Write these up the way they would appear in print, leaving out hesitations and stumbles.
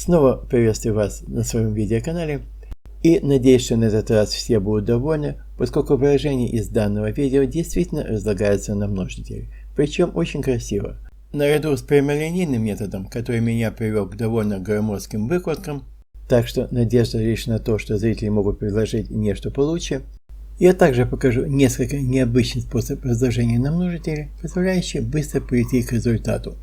Снова приветствую вас на своем видеоканале и надеюсь, что на этот раз все будут довольны, поскольку выражения из данного видео действительно разлагаются на множители, причем очень красиво. Наряду с прямолинейным методом, который меня привел к довольно громоздким выкладкам, так что надежда лишь на то, что зрители могут предложить нечто получше, я также покажу несколько необычных способов разложения на множители, позволяющие быстро прийти к результату.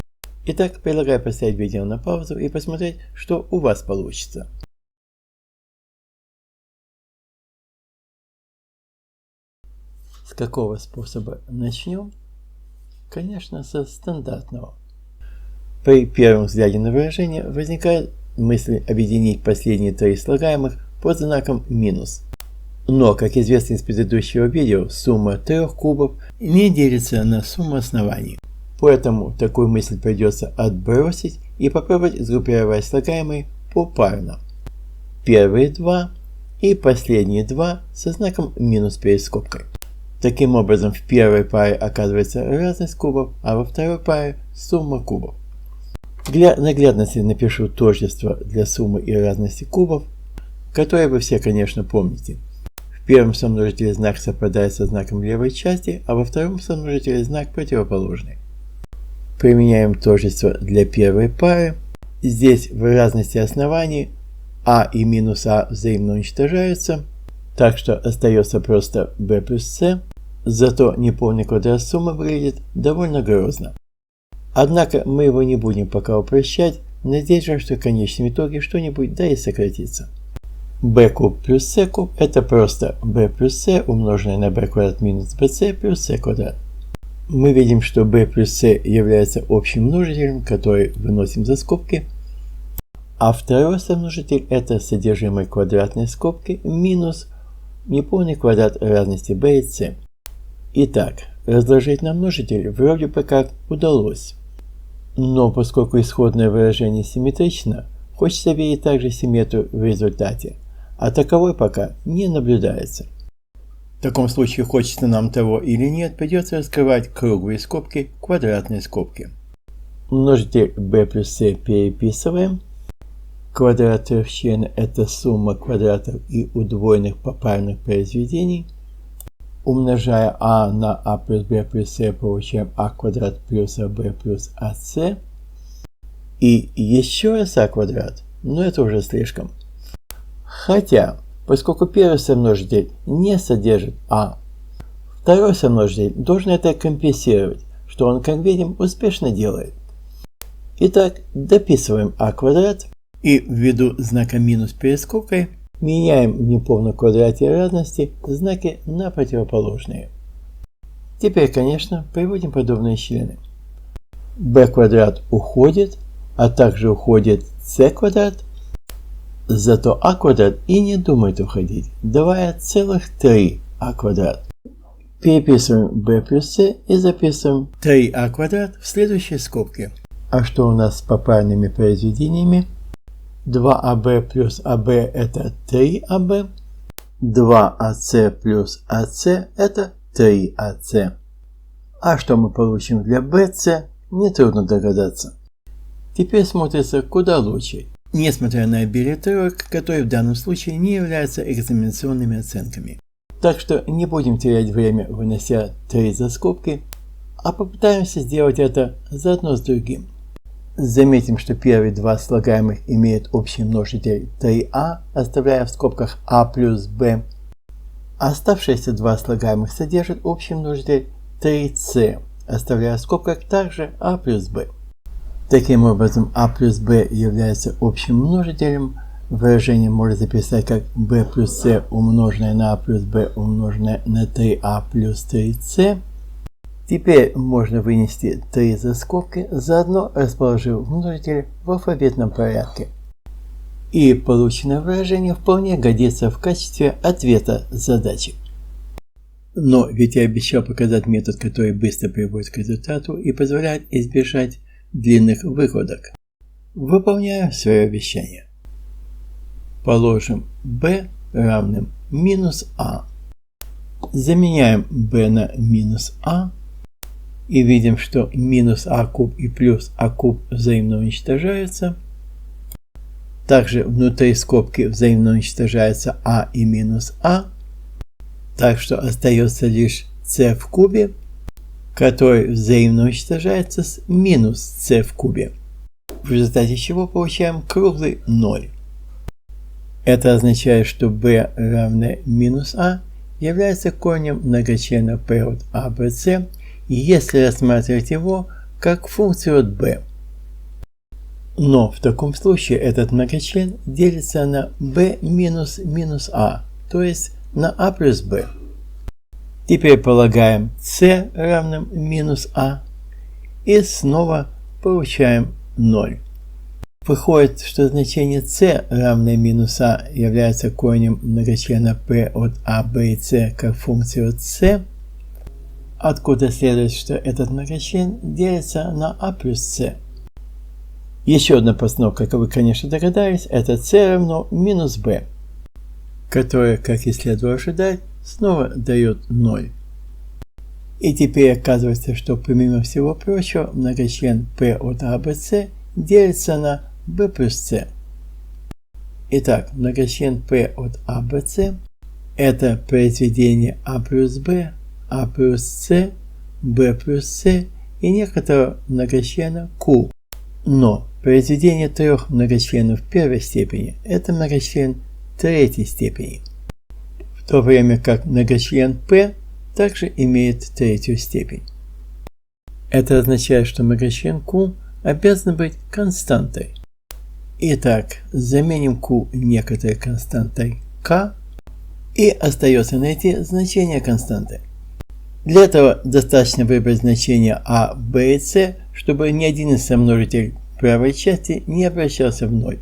Итак, предлагаю поставить видео на паузу и посмотреть, что у вас получится. С какого способа начнем? Конечно, со стандартного. При первом взгляде на выражение возникает мысль объединить последние три слагаемых под знаком минус. Но, как известно из предыдущего видео, сумма трех кубов не делится на сумму оснований. Поэтому такую мысль придется отбросить и попробовать сгруппировать слагаемые попарно. Первые два и последние два со знаком минус перед скобкой. Таким образом, в первой паре оказывается разность кубов, а во второй паре сумма кубов. Для наглядности напишу тождество для суммы и разности кубов, которые вы все, конечно, помните. В первом сомножителе знак совпадает со знаком левой части, а во втором сомножителе знак противоположный. Применяем тождество для первой пары. Здесь в разности оснований а и минус а взаимно уничтожаются, так что остается просто b плюс c, зато неполный квадрат суммы выглядит довольно грозно. Однако мы его не будем пока упрощать, надеюсь же, что в конечном итоге что-нибудь да и сократится. b куб плюс c куб это просто b плюс c умноженное на b квадрат минус bc плюс c квадрат. Мы видим, что b плюс c является общим множителем, который выносим за скобки, а второй сомножитель это содержимое квадратной скобки минус неполный квадрат разности b и c. Итак, разложить на множитель вроде бы как удалось. Но поскольку исходное выражение симметрично, хочется видеть также симметрию в результате, а таковой пока не наблюдается. В таком случае, хочется нам того или нет, придется раскрывать круглые скобки, квадратные скобки. Множитель b плюс c переписываем. Квадрат трехчлена это сумма квадратов и удвоенных попарных произведений. Умножая а на а плюс b плюс c, получаем а квадрат плюс ab плюс ac. И еще раз а квадрат, но это уже слишком. Хотя, поскольку первый сомножитель не содержит а, второй сомножитель должен это компенсировать, что он, как видим, успешно делает. Итак, дописываем а квадрат и ввиду знака минус перед скобкой меняем в неполном квадрате разности знаки на противоположные. Теперь, конечно, приводим подобные члены. b квадрат уходит, а также уходит c квадрат. Зато а квадрат и не думает уходить, давая целых 3 а квадрат. Переписываем b плюс c и записываем 3а квадрат в следующей скобке. А что у нас с попарными произведениями? 2ab плюс ab это 3ab, 2ac плюс ac это 3ac. А что мы получим для bc, нетрудно догадаться. Теперь смотрится куда лучше, несмотря на обилие троек, которые в данном случае не являются экзаменационными оценками. Так что не будем терять время, вынося 3 за скобки, а попытаемся сделать это заодно с другим. Заметим, что первые два слагаемых имеют общий множитель 3а, оставляя в скобках а плюс b. Оставшиеся два слагаемых содержат общий множитель 3c, оставляя в скобках также а плюс b. Таким образом, а плюс b является общим множителем. Выражение можно записать как b плюс c умноженное на а плюс b умноженное на 3а плюс 3c. Теперь можно вынести 3 за скобки, заодно расположив множители в алфавитном порядке. И полученное выражение вполне годится в качестве ответа задачи. Но ведь я обещал показать метод, который быстро приводит к результату и позволяет избежать длинных выкладок. Выполняю свое обещание. Положим b равным минус а. Заменяем b на минус а. И видим, что минус а куб и плюс а куб взаимно уничтожаются. Также внутри скобки взаимно уничтожаются а и минус а, так что остается лишь c в кубе, который взаимно уничтожается с минус c в кубе, в результате чего получаем круглый 0. Это означает, что b равное минус a является корнем многочлена p от a, b, c, если рассматривать его как функцию от b. Но в таком случае этот многочлен делится на b минус минус a, то есть на a плюс b. Теперь полагаем c равным минус a и снова получаем 0. Выходит, что значение c равное минус a является корнем многочлена p от a, b и c как функцию от c, откуда следует, что этот многочлен делится на a плюс c. Еще одна постановка, как вы, конечно, догадались, это c равно минус b, которое, как и следовало ожидать, снова дает 0. И теперь оказывается, что помимо всего прочего, многочлен p от a, b, c делится на b плюс c. Итак, многочлен p от a, b, c это произведение a плюс b, a плюс c, b плюс c и некоторого многочлена q. Но произведение трех многочленов первой степени – это многочлен третьей степени, в то время как многочлен p также имеет третью степень. Это означает, что многочлен q обязан быть константой. Итак, заменим q некоторой константой k и остается найти значение константы. Для этого достаточно выбрать значения a, b и c, чтобы ни один из сомножителей правой части не обращался в 0.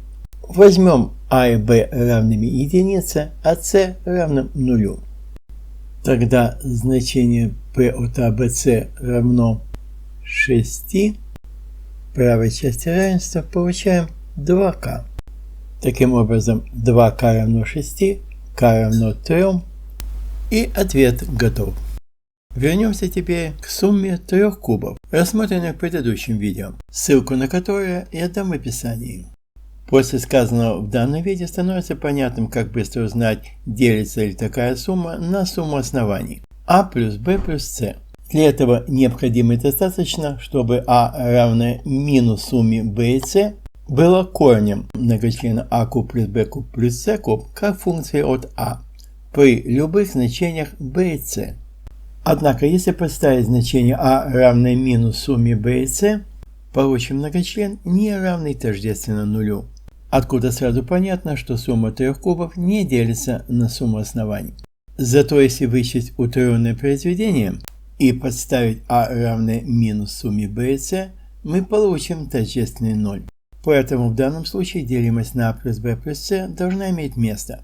Возьмем a и b равными единице, а c равным нулю. Тогда значение p от a, b, c равно 6. В правой части равенства получаем 2k. Таким образом, 2k равно 6, k равно 3, и ответ готов. Вернемся теперь к сумме трех кубов, рассмотренной в предыдущем видео, ссылку на которое я дам в описании. После сказанного в данном видео становится понятным, как быстро узнать, делится ли такая сумма на сумму оснований a плюс b плюс c. Для этого необходимо и достаточно, чтобы a равное минус сумме b и c было корнем многочлена a куб плюс b куб плюс c куб как функции от a при любых значениях b и c. Однако, если поставить значение a равное минус сумме b и c, получим многочлен, не равный тождественно нулю, откуда сразу понятно, что сумма трех кубов не делится на сумму оснований. Зато если вычесть утроенное произведение и подставить a равное минус сумме b и c, мы получим тождественный 0. Поэтому в данном случае делимость на a плюс b плюс c должна иметь место.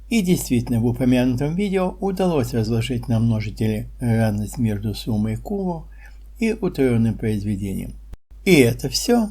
И действительно, в упомянутом видео удалось разложить на множители равность между суммой кубов и утроенным произведением. И это все.